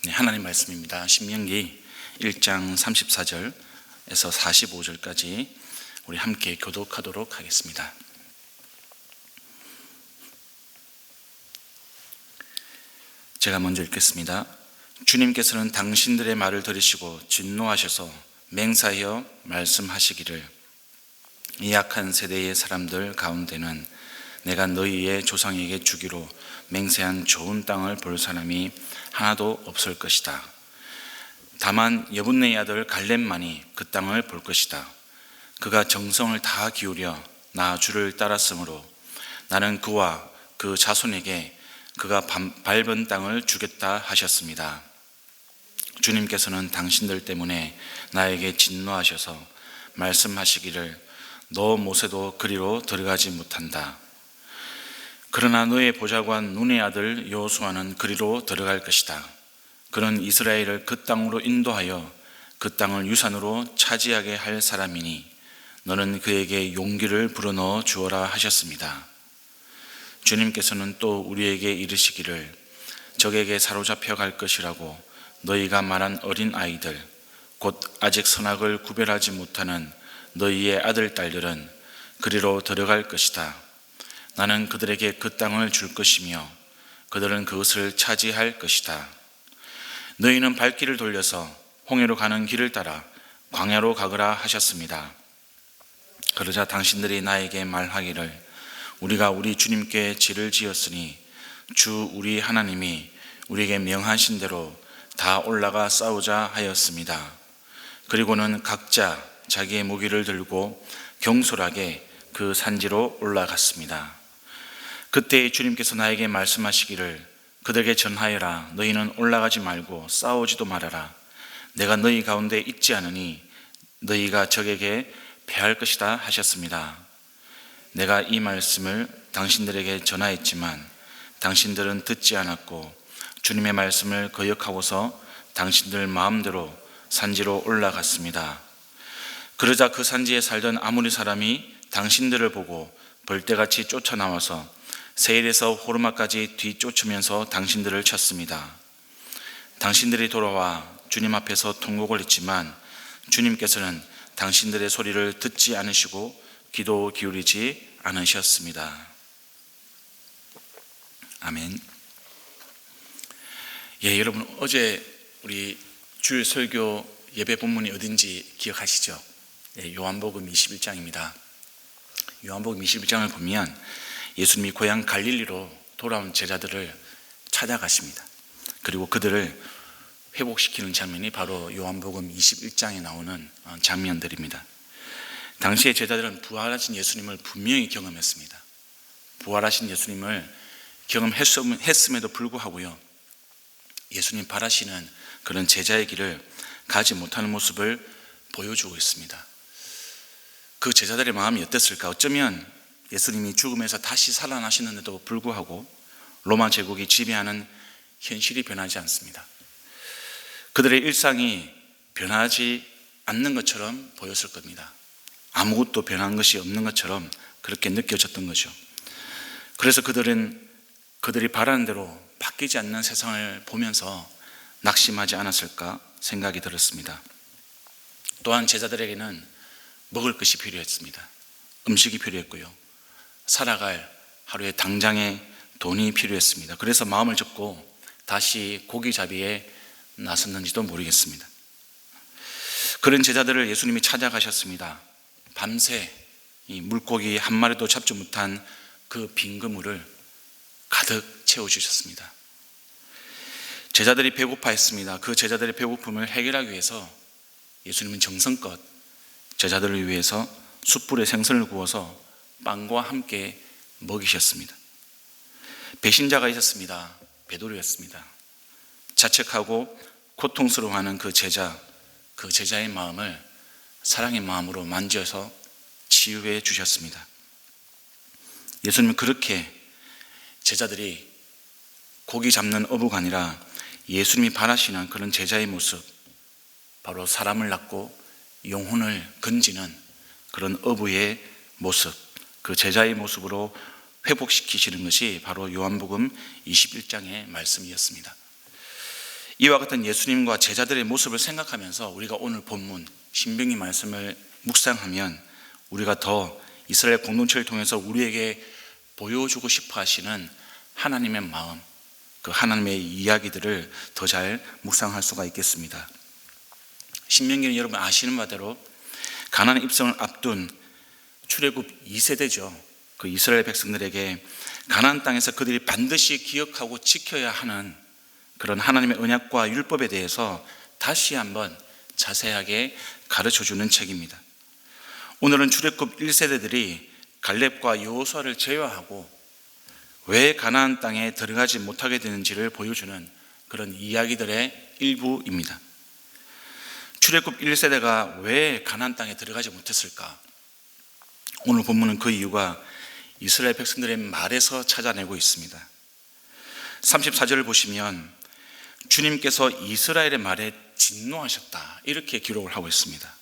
하나님 말씀입니다. 신명기 1장 34절에서 45절까지 우리 함께 교독하도록 하겠습니다. 제가 먼저 읽겠습니다. 주님께서는 당신들의 말을 들으시고 진노하셔서 맹세하여 말씀하시기를, 이 악한 세대의 사람들 가운데는 내가 너희의 조상에게 주기로 맹세한 좋은 땅을 볼 사람이 하나도 없을 것이다. 다만 여분네의 아들 갈렙만이 그 땅을 볼 것이다. 그가 정성을 다 기울여 나 주를 따랐으므로 나는 그와 그 자손에게 그가 밟은 땅을 주겠다 하셨습니다. 주님께서는 당신들 때문에 나에게 진노하셔서 말씀하시기를, 너 모세도 그리로 들어가지 못한다. 그러나 너의 보좌관 눈의 아들 여호수아는 그리로 들어갈 것이다. 그는 이스라엘을 그 땅으로 인도하여 그 땅을 유산으로 차지하게 할 사람이니 너는 그에게 용기를 불어넣어 주어라 하셨습니다. 주님께서는 또 우리에게 이르시기를, 적에게 사로잡혀 갈 것이라고 너희가 말한 어린 아이들, 곧 아직 선악을 구별하지 못하는 너희의 아들 딸들은 그리로 들어갈 것이다. 나는 그들에게 그 땅을 줄 것이며 그들은 그것을 차지할 것이다. 너희는 발길을 돌려서 홍해로 가는 길을 따라 광야로 가거라 하셨습니다. 그러자 당신들이 나에게 말하기를, 우리가 우리 주님께 지를 지었으니 주 우리 하나님이 우리에게 명하신 대로 다 올라가 싸우자 하였습니다. 그리고는 각자 자기의 무기를 들고 경솔하게 그 산지로 올라갔습니다. 그때 주님께서 나에게 말씀하시기를, 그들에게 전하여라. 너희는 올라가지 말고 싸우지도 말아라. 내가 너희 가운데 있지 않으니 너희가 적에게 패할 것이다 하셨습니다. 내가 이 말씀을 당신들에게 전하였지만 당신들은 듣지 않았고 주님의 말씀을 거역하고서 당신들 마음대로 산지로 올라갔습니다. 그러자 그 산지에 살던 아모리 사람이 당신들을 보고 벌떼같이 쫓아나와서 세일에서 호르마까지 뒤쫓으면서 당신들을 쳤습니다. 당신들이 돌아와 주님 앞에서 통곡을 했지만 주님께서는 당신들의 소리를 듣지 않으시고 귀도 기울이지 않으셨습니다. 아멘. 여러분, 어제 우리 주일 설교 예배 본문이 어딘지 기억하시죠? 요한복음 21장입니다. 요한복음 21장을 보면 예수님이 고향 갈릴리로 돌아온 제자들을 찾아가십니다. 그리고 그들을 회복시키는 장면이 바로 요한복음 21장에 나오는 장면들입니다. 당시의 제자들은 부활하신 예수님을 분명히 경험했습니다. 부활하신 예수님을 경험했음에도 불구하고요, 예수님 바라시는 그런 제자의 길을 가지 못하는 모습을 보여주고 있습니다. 그 제자들의 마음이 어땠을까? 어쩌면 예수님이 죽음에서 다시 살아나시는데도 불구하고 로마 제국이 지배하는 현실이 변하지 않습니다. 그들의 일상이 변하지 않는 것처럼 보였을 겁니다. 아무것도 변한 것이 없는 것처럼 그렇게 느껴졌던 거죠. 그래서 그들이 바라는 대로 바뀌지 않는 세상을 보면서 낙심하지 않았을까 생각이 들었습니다. 또한 제자들에게는 먹을 것이 필요했습니다. 음식이 필요했고요, 살아갈 하루의 당장의 돈이 필요했습니다. 그래서 마음을 접고 다시 고기잡이에 나섰는지도 모르겠습니다. 그런 제자들을 예수님이 찾아가셨습니다. 밤새 이 물고기 한 마리도 잡지 못한 그 빈 그물을 가득 채워주셨습니다. 제자들이 배고파했습니다. 그 제자들의 배고픔을 해결하기 위해서 예수님은 정성껏 제자들을 위해서 숯불에 생선을 구워서 빵과 함께 먹이셨습니다. 배신자가 있었습니다. 베드로였습니다. 자책하고 고통스러워하는 그 제자의 마음을 사랑의 마음으로 만져서 치유해 주셨습니다. 예수님은 그렇게 제자들이 고기 잡는 어부가 아니라 예수님이 바라시는 그런 제자의 모습, 바로 사람을 낳고 영혼을 건지는 그런 어부의 모습, 그 제자의 모습으로 회복시키시는 것이 바로 요한복음 21장의 말씀이었습니다. 이와 같은 예수님과 제자들의 모습을 생각하면서 우리가 오늘 본문 신명기 말씀을 묵상하면 우리가 더 이스라엘 공동체를 통해서 우리에게 보여주고 싶어 하시는 하나님의 마음, 그 하나님의 이야기들을 더 잘 묵상할 수가 있겠습니다. 신명기는 여러분 아시는 바대로 가나안 입성을 앞둔 출애굽 2세대죠. 그 이스라엘 백성들에게 가나안 땅에서 그들이 반드시 기억하고 지켜야 하는 그런 하나님의 언약과 율법에 대해서 다시 한번 자세하게 가르쳐주는 책입니다. 오늘은 출애굽 1세대들이 갈렙과 여호수아를 제외하고 왜 가나안 땅에 들어가지 못하게 되는지를 보여주는 그런 이야기들의 일부입니다. 출애굽 1세대가 왜 가나안 땅에 들어가지 못했을까? 오늘 본문은 그 이유가 이스라엘 백성들의 말에서 찾아내고 있습니다. 34절을 보시면 주님께서 이스라엘의 말에 진노하셨다, 이렇게 기록을 하고 있습니다.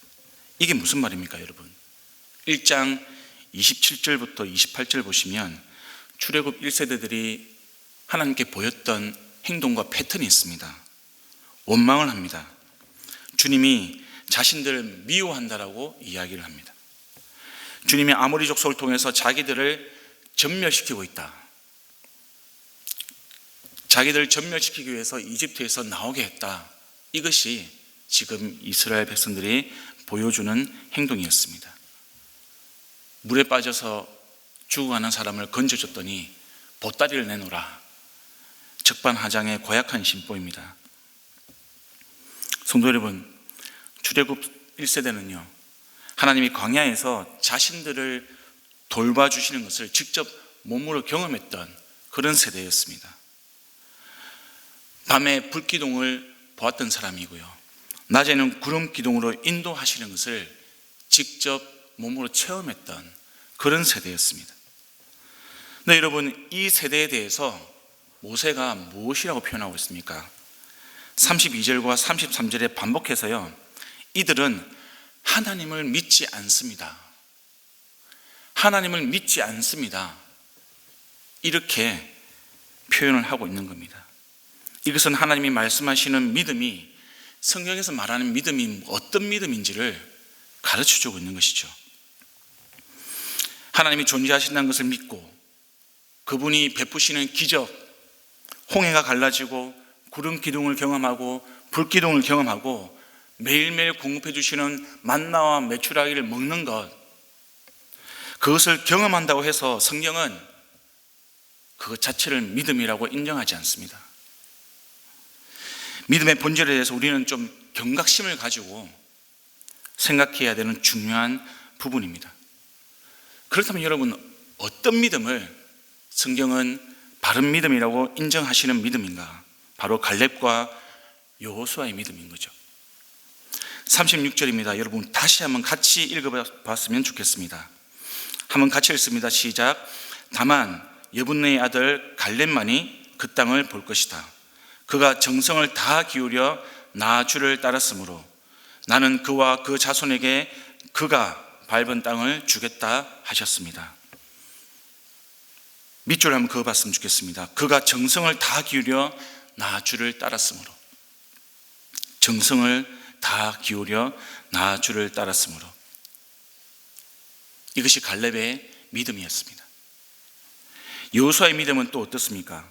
이게 무슨 말입니까, 여러분? 1장 27절부터 28절 보시면 출애굽 1세대들이 하나님께 보였던 행동과 패턴이 있습니다. 원망을 합니다. 주님이 자신들을 미워한다라고 이야기를 합니다. 주님이 아모리 족속을 통해서 자기들을 전멸시키고 있다. 자기들을 전멸시키기 위해서 이집트에서 나오게 했다. 이것이 지금 이스라엘 백성들이 보여주는 행동이었습니다. 물에 빠져서 죽어가는 사람을 건져줬더니 보따리를 내놓으라. 적반하장의 고약한 심보입니다. 성도 여러분, 출애굽 1세대는요, 하나님이 광야에서 자신들을 돌봐주시는 것을 직접 몸으로 경험했던 그런 세대였습니다. 밤에 불기둥을 보았던 사람이고요, 낮에는 구름 기둥으로 인도하시는 것을 직접 몸으로 체험했던 그런 세대였습니다. 네, 여러분, 이 세대에 대해서 모세가 무엇이라고 표현하고 있습니까? 32절과 33절에 반복해서요, 이들은 하나님을 믿지 않습니다. 하나님을 믿지 않습니다. 이렇게 표현을 하고 있는 겁니다. 이것은 하나님이 말씀하시는 믿음이, 성경에서 말하는 믿음이 어떤 믿음인지를 가르쳐주고 있는 것이죠. 하나님이 존재하신다는 것을 믿고 그분이 베푸시는 기적, 홍해가 갈라지고 구름 기둥을 경험하고 불 기둥을 경험하고 매일매일 공급해 주시는 만나와 메추라기를 먹는 것, 그것을 경험한다고 해서 성경은 그것 자체를 믿음이라고 인정하지 않습니다. 믿음의 본질에 대해서 우리는 좀 경각심을 가지고 생각해야 되는 중요한 부분입니다. 그렇다면 여러분, 어떤 믿음을 성경은 바른 믿음이라고 인정하시는 믿음인가? 바로 갈렙과 여호수아의 믿음인 거죠. 36절입니다. 여러분 다시 한번 같이 읽어봤으면 좋겠습니다. 한번 같이 읽습니다. 시작. 다만 여분네의 아들 갈렙만이 그 땅을 볼 것이다. 그가 정성을 다 기울여 나 주를 따랐으므로 나는 그와 그 자손에게 그가 밟은 땅을 주겠다 하셨습니다. 밑줄 한번 그어봤으면 좋겠습니다. 그가 정성을 다 기울여 나 주를 따랐으므로, 정성을 다 기울여 나 주를 따랐으므로, 이것이 갈렙의 믿음이었습니다. 여호수아의 믿음은 또 어떻습니까?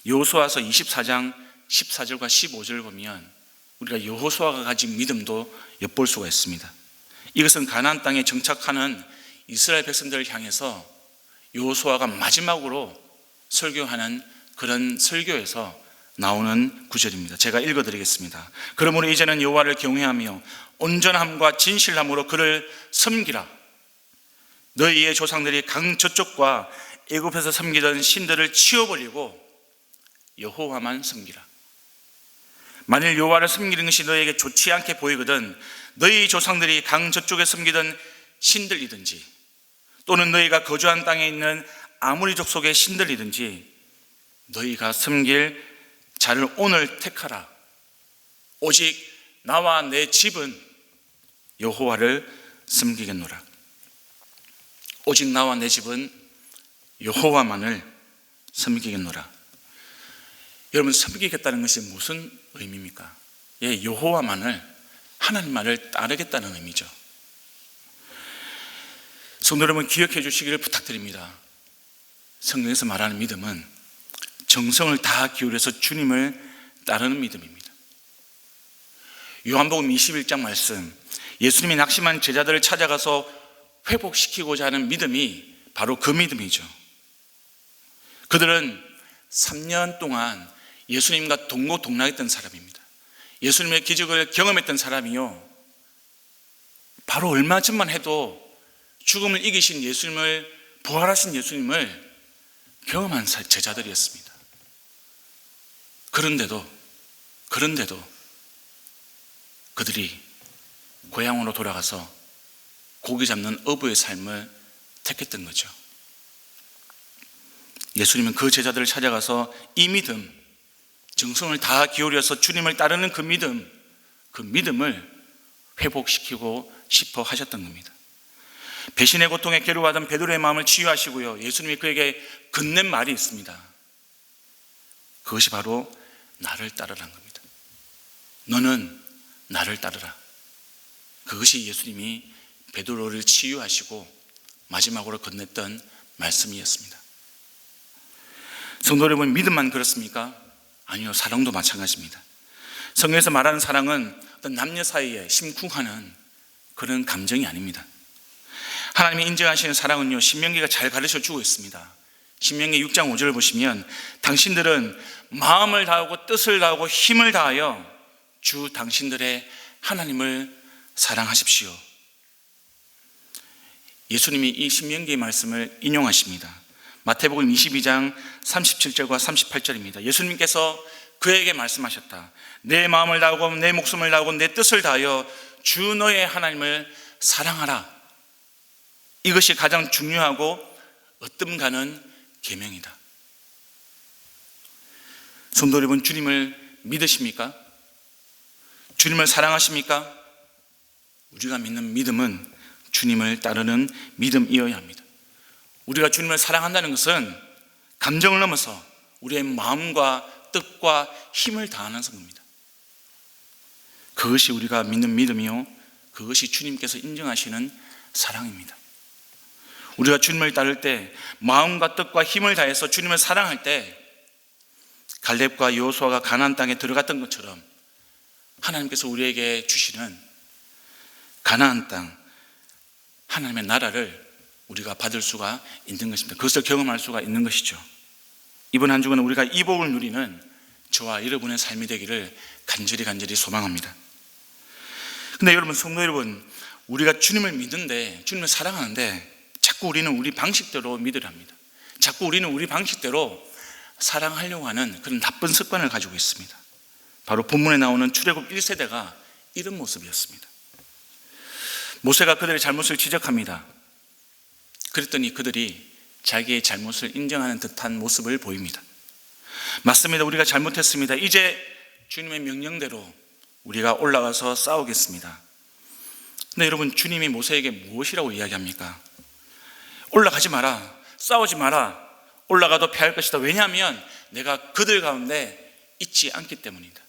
여호수아서 24장 14절과 15절을 보면 우리가 여호수아가 가진 믿음도 엿볼 수가 있습니다. 이것은 가나안 땅에 정착하는 이스라엘 백성들을 향해서 여호수아가 마지막으로 설교하는 그런 설교에서 나오는 구절입니다. 제가 읽어드리겠습니다. 그러므로 이제는 여호와를 경외하며 온전함과 진실함으로 그를 섬기라. 너희의 조상들이 강 저쪽과 애굽에서 섬기던 신들을 치워버리고 여호와만 섬기라. 만일 여호와를 섬기는 것이 너희에게 좋지 않게 보이거든 너희 조상들이 강 저쪽에 섬기던 신들이든지 또는 너희가 거주한 땅에 있는 아모리 족속의 신들이든지 너희가 섬길 자를 오늘 택하라. 오직 나와 내 집은 여호와를 섬기겠노라. 오직 나와 내 집은 여호와만을 섬기겠노라. 여러분, 섬기겠다는 것이 무슨 의미입니까? 예, 여호와만을, 하나님만을 따르겠다는 의미죠. 성도 여러분, 기억해 주시기를 부탁드립니다. 성경에서 말하는 믿음은 정성을 다 기울여서 주님을 따르는 믿음입니다. 요한복음 21장 말씀, 예수님이 낙심한 제자들을 찾아가서 회복시키고자 하는 믿음이 바로 그 믿음이죠. 그들은 3년 동안 예수님과 동고동락했던 사람입니다. 예수님의 기적을 경험했던 사람이요, 바로 얼마 전만 해도 죽음을 이기신 예수님을, 부활하신 예수님을 경험한 제자들이었습니다. 그런데도 그들이 고향으로 돌아가서 고기 잡는 어부의 삶을 택했던 거죠. 예수님은 그 제자들을 찾아가서 이 믿음, 정성을 다 기울여서 주님을 따르는 그 믿음을 회복시키고 싶어 하셨던 겁니다. 배신의 고통에 괴로워하던 베드로의 마음을 치유하시고요, 예수님이 그에게 건넨 말이 있습니다. 그것이 바로 나를 따르라는 겁니다. 너는 나를 따르라. 그것이 예수님이 베드로를 치유하시고 마지막으로 건넸던 말씀이었습니다. 성도 여러분, 믿음만 그렇습니까? 아니요, 사랑도 마찬가지입니다. 성경에서 말하는 사랑은 어떤 남녀 사이에 심쿵하는 그런 감정이 아닙니다. 하나님이 인정하시는 사랑은요, 신명기가 잘 가르쳐주고 있습니다. 신명기 6장 5절을 보시면, 당신들은 마음을 다하고 뜻을 다하고 힘을 다하여 주 당신들의 하나님을 사랑하십시오. 예수님이 이 신명기의 말씀을 인용하십니다. 마태복음 22장 37절과 38절입니다. 예수님께서 그에게 말씀하셨다. 내 마음을 다하고 내 목숨을 다하고 내 뜻을 다하여 주 너의 하나님을 사랑하라. 이것이 가장 중요하고 어뜸 가는 계명이다. 성도 여러분, 주님을 믿으십니까? 주님을 사랑하십니까? 우리가 믿는 믿음은 주님을 따르는 믿음이어야 합니다. 우리가 주님을 사랑한다는 것은 감정을 넘어서 우리의 마음과 뜻과 힘을 다하는 겁니다. 그것이 우리가 믿는 믿음이요, 그것이 주님께서 인정하시는 사랑입니다. 우리가 주님을 따를 때, 마음과 뜻과 힘을 다해서 주님을 사랑할 때, 갈렙과 여호수아가 가나안 땅에 들어갔던 것처럼 하나님께서 우리에게 주시는 가나안 땅, 하나님의 나라를 우리가 받을 수가 있는 것입니다. 그것을 경험할 수가 있는 것이죠. 이번 한 주간은 우리가 이 복을 누리는 저와 여러분의 삶이 되기를 간절히 소망합니다. 근데 여러분, 성도 여러분, 우리가 주님을 믿는데, 주님을 사랑하는데 자꾸 우리는 우리 방식대로 믿으랍니다. 자꾸 우리는 우리 방식대로 사랑하려고 하는 그런 나쁜 습관을 가지고 있습니다. 바로 본문에 나오는 출애굽 1세대가 이런 모습이었습니다. 모세가 그들의 잘못을 지적합니다. 그랬더니 그들이 자기의 잘못을 인정하는 듯한 모습을 보입니다. 맞습니다. 우리가 잘못했습니다. 이제 주님의 명령대로 우리가 올라가서 싸우겠습니다. 근데 여러분, 주님이 모세에게 무엇이라고 이야기합니까? 올라가지 마라, 싸우지 마라, 올라가도 패할 것이다. 왜냐하면 내가 그들 가운데 있지 않기 때문이다.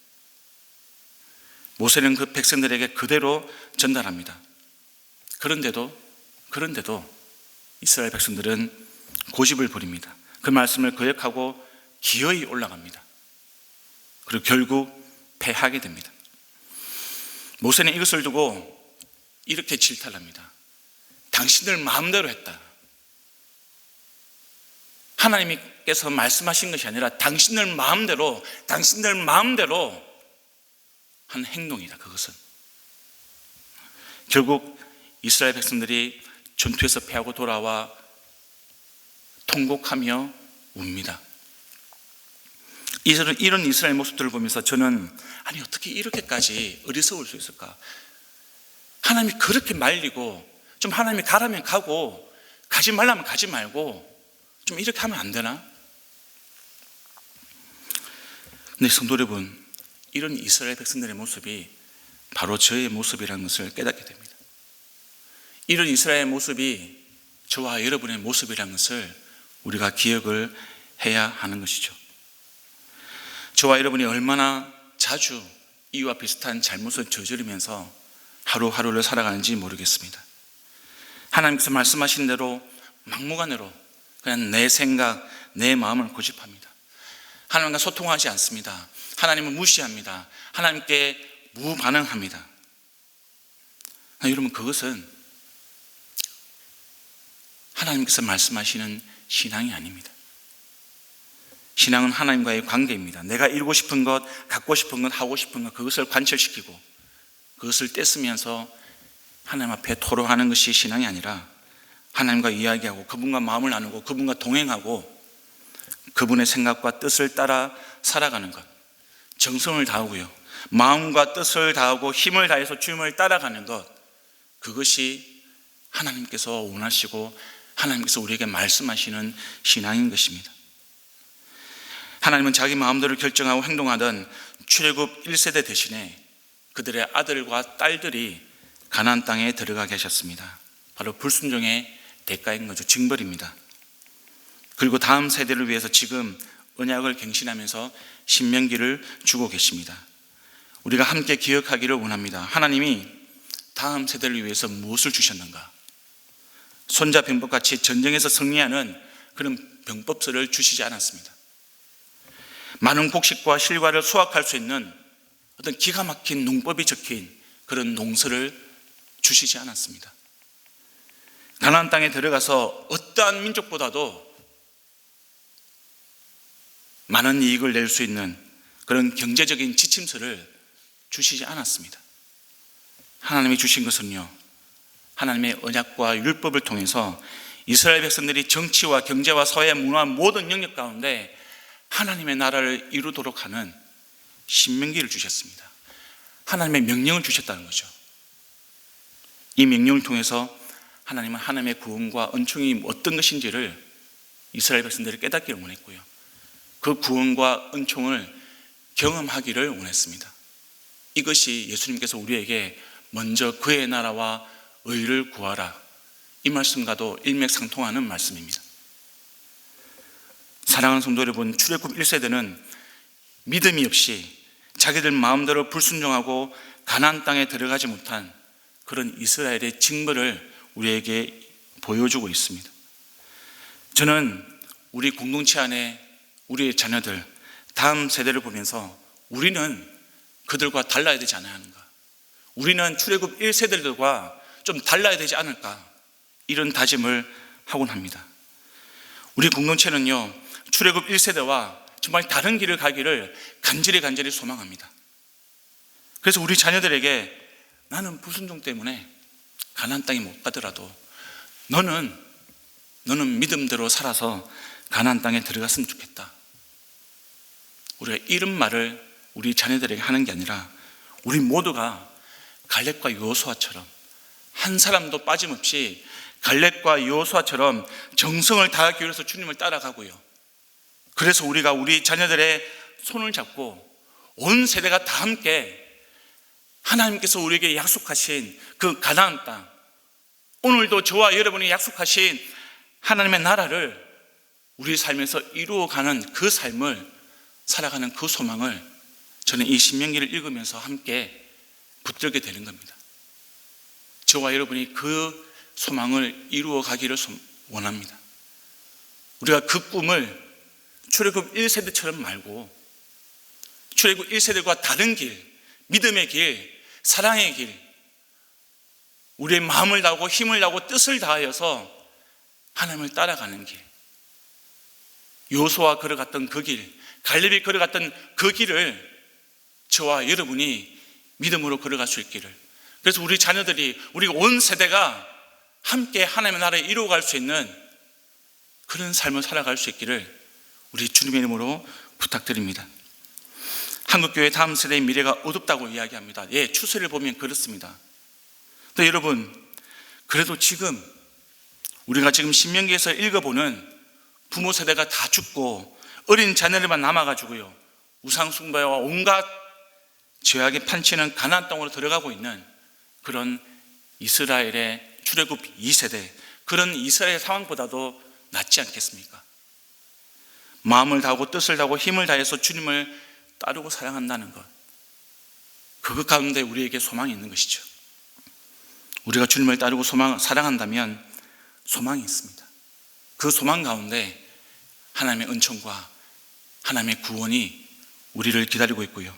모세는 그 백성들에게 그대로 전달합니다. 그런데도 이스라엘 백성들은 고집을 부립니다. 그 말씀을 거역하고 기어이 올라갑니다. 그리고 결국 패하게 됩니다. 모세는 이것을 두고 이렇게 질타합니다. 당신들 마음대로 했다. 하나님께서 말씀하신 것이 아니라 당신들 마음대로 한 행동이다. 그것은 결국 이스라엘 백성들이 전투에서 패하고 돌아와 통곡하며 웁니다. 이런 이스라엘 모습들을 보면서 저는, 아니 어떻게 이렇게까지 어리석을 수 있을까? 하나님이 그렇게 말리고, 좀 하나님이 가라면 가고 가지 말라면 가지 말고 좀 이렇게 하면 안 되나? 근데 성도 여러분, 이런 이스라엘 백성들의 모습이 바로 저의 모습이라는 것을 깨닫게 됩니다. 이런 이스라엘 모습이 저와 여러분의 모습이라는 것을 우리가 기억을 해야 하는 것이죠. 저와 여러분이 얼마나 자주 이와 비슷한 잘못을 저지르면서 하루하루를 살아가는지 모르겠습니다. 하나님께서 말씀하신 대로 막무가내로 그냥 내 생각, 내 마음을 고집합니다. 하나님과 소통하지 않습니다. 하나님을 무시합니다. 하나님께 무반응합니다. 여러분, 그것은 하나님께서 말씀하시는 신앙이 아닙니다. 신앙은 하나님과의 관계입니다. 내가 이루고 싶은 것, 갖고 싶은 것, 하고 싶은 것, 그것을 관철시키고 그것을 떼쓰면서 하나님 앞에 토로하는 것이 신앙이 아니라 하나님과 이야기하고 그분과 마음을 나누고 그분과 동행하고 그분의 생각과 뜻을 따라 살아가는 것, 정성을 다하고요, 마음과 뜻을 다하고 힘을 다해서 주님을 따라가는 것, 그것이 하나님께서 원하시고 하나님께서 우리에게 말씀하시는 신앙인 것입니다. 하나님은 자기 마음대로 결정하고 행동하던 출애굽 1세대 대신에 그들의 아들과 딸들이 가나안 땅에 들어가게 하셨습니다. 바로 불순종의 대가인 거죠. 징벌입니다. 그리고 다음 세대를 위해서 지금 언약을 갱신하면서 신명기를 주고 계십니다. 우리가 함께 기억하기를 원합니다. 하나님이 다음 세대를 위해서 무엇을 주셨는가? 손자병법같이 전쟁에서 승리하는 그런 병법서를 주시지 않았습니다. 많은 곡식과 실과를 수확할 수 있는 어떤 기가 막힌 농법이 적힌 그런 농서를 주시지 않았습니다. 가나안 땅에 들어가서 어떠한 민족보다도 많은 이익을 낼 수 있는 그런 경제적인 지침서를 주시지 않았습니다. 하나님이 주신 것은요, 하나님의 언약과 율법을 통해서 이스라엘 백성들이 정치와 경제와 사회, 문화 모든 영역 가운데 하나님의 나라를 이루도록 하는 신명기를 주셨습니다. 하나님의 명령을 주셨다는 거죠. 이 명령을 통해서 하나님은 하나님의 구원과 은총이 어떤 것인지를 이스라엘 백성들이 깨닫기를 원했고요, 그 구원과 은총을 경험하기를 원했습니다. 이것이 예수님께서 우리에게 먼저 그의 나라와 의를 구하라, 이 말씀과도 일맥상통하는 말씀입니다. 사랑하는 성도 여러분, 출애굽 1세대는 믿음이 없이 자기들 마음대로 불순종하고 가나안 땅에 들어가지 못한 그런 이스라엘의 징벌을 우리에게 보여주고 있습니다. 저는 우리 공동체 안에 우리의 자녀들, 다음 세대를 보면서 우리는 그들과 달라야 되지 않아야 하는가? 우리는 출애굽 1세대들과 좀 달라야 되지 않을까? 이런 다짐을 하곤 합니다. 우리 공동체는요, 출애굽 1세대와 정말 다른 길을 가기를 간절히 소망합니다. 그래서 우리 자녀들에게 나는 불순종 때문에 가나안 땅에 못 가더라도 너는 믿음대로 살아서 가나안 땅에 들어갔으면 좋겠다. 우리가 이런 말을 우리 자녀들에게 하는 게 아니라 우리 모두가 갈렙과 여호수아처럼 한 사람도 빠짐없이 갈렙과 여호수아처럼 정성을 다하기 위해서 주님을 따라가고요, 그래서 우리가 우리 자녀들의 손을 잡고 온 세대가 다 함께 하나님께서 우리에게 약속하신 그 가나안 땅, 오늘도 저와 여러분이 약속하신 하나님의 나라를 우리 삶에서 이루어가는 그 삶을 살아가는 그 소망을 저는 이 신명기를 읽으면서 함께 붙들게 되는 겁니다. 저와 여러분이 그 소망을 이루어가기를 원합니다. 우리가 그 꿈을 출애굽 1세대처럼 말고 출애굽 1세대과 다른 길, 믿음의 길, 사랑의 길, 우리의 마음을 다하고 힘을 다하고 뜻을 다하여서 하나님을 따라가는 길, 여호수아가 걸어갔던 그 길, 갈렙이 걸어갔던 그 길을 저와 여러분이 믿음으로 걸어갈 수 있기를, 그래서 우리 자녀들이, 우리 온 세대가 함께 하나님의 나라에 이루어갈 수 있는 그런 삶을 살아갈 수 있기를 우리 주님의 이름으로 부탁드립니다. 한국교회 다음 세대의 미래가 어둡다고 이야기합니다. 예, 추세를 보면 그렇습니다. 또 여러분, 그래도 지금 우리가 지금 신명기에서 읽어보는 부모 세대가 다 죽고 어린 자녀들만 남아가지고요, 우상 숭배와 온갖 죄악에 판치는 가나안 땅으로 들어가고 있는 그런 이스라엘의 출애굽 2세대, 그런 이스라엘 상황보다도 낫지 않겠습니까? 마음을 다하고 뜻을 다하고 힘을 다해서 주님을 따르고 사랑한다는 것, 그것 가운데 우리에게 소망이 있는 것이죠. 우리가 주님을 따르고 사랑한다면 소망이 있습니다. 그 소망 가운데 하나님의 은총과 하나님의 구원이 우리를 기다리고 있고요,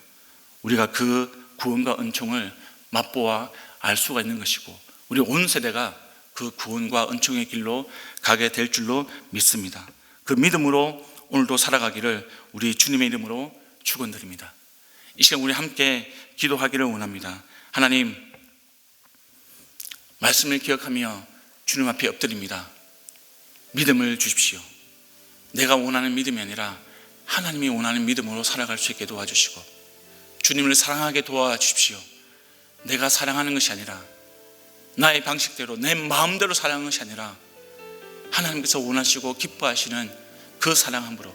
우리가 그 구원과 은총을 맛보아 알 수가 있는 것이고, 우리 온 세대가 그 구원과 은총의 길로 가게 될 줄로 믿습니다. 그 믿음으로 오늘도 살아가기를 우리 주님의 이름으로 축원드립니다. 이 시간 우리 함께 기도하기를 원합니다. 하나님, 말씀을 기억하며 주님 앞에 엎드립니다. 믿음을 주십시오. 내가 원하는 믿음이 아니라 하나님이 원하는 믿음으로 살아갈 수 있게 도와주시고, 주님을 사랑하게 도와주십시오. 내가 사랑하는 것이 아니라 나의 방식대로 내 마음대로 사랑하는 것이 아니라 하나님께서 원하시고 기뻐하시는 그 사랑함으로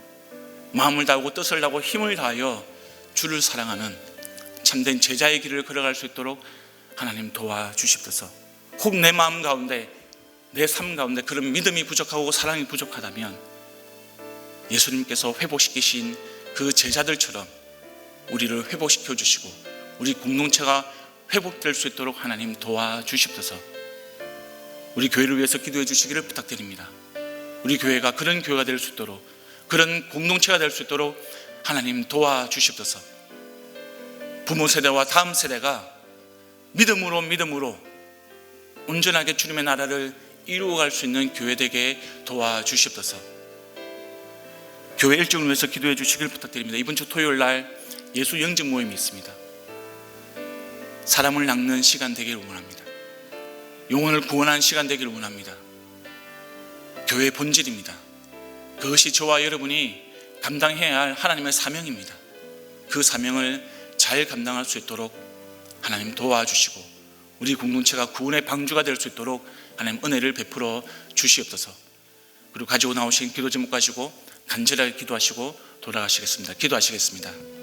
마음을 다하고 뜻을 다하고 힘을 다하여 주를 사랑하는 참된 제자의 길을 걸어갈 수 있도록 하나님 도와주십소서. 혹 내 마음 가운데, 내 삶 가운데 그런 믿음이 부족하고 사랑이 부족하다면 예수님께서 회복시키신 그 제자들처럼 우리를 회복시켜 주시고 우리 공동체가 회복될 수 있도록 하나님 도와주십소서. 우리 교회를 위해서 기도해 주시기를 부탁드립니다. 우리 교회가 그런 교회가 될 수 있도록, 그런 공동체가 될 수 있도록 하나님 도와주십소서. 부모 세대와 다음 세대가 믿음으로 온전하게 주님의 나라를 이루어갈 수 있는 교회 되게 도와주십소서. 교회 일정을 위해서 기도해 주시길 부탁드립니다. 이번 주 토요일 날 예수 영접 모임이 있습니다. 사람을 낚는 시간 되기를 원합니다. 영혼을 구원하는 시간 되기를 원합니다. 교회의 본질입니다. 그것이 저와 여러분이 감당해야 할 하나님의 사명입니다. 그 사명을 잘 감당할 수 있도록 하나님 도와주시고 우리 공동체가 구원의 방주가 될 수 있도록 하나님 은혜를 베풀어 주시옵소서. 그리고 가지고 나오신 기도 제목 가지고 간절하게 기도하시고 돌아가시겠습니다. 기도하시겠습니다.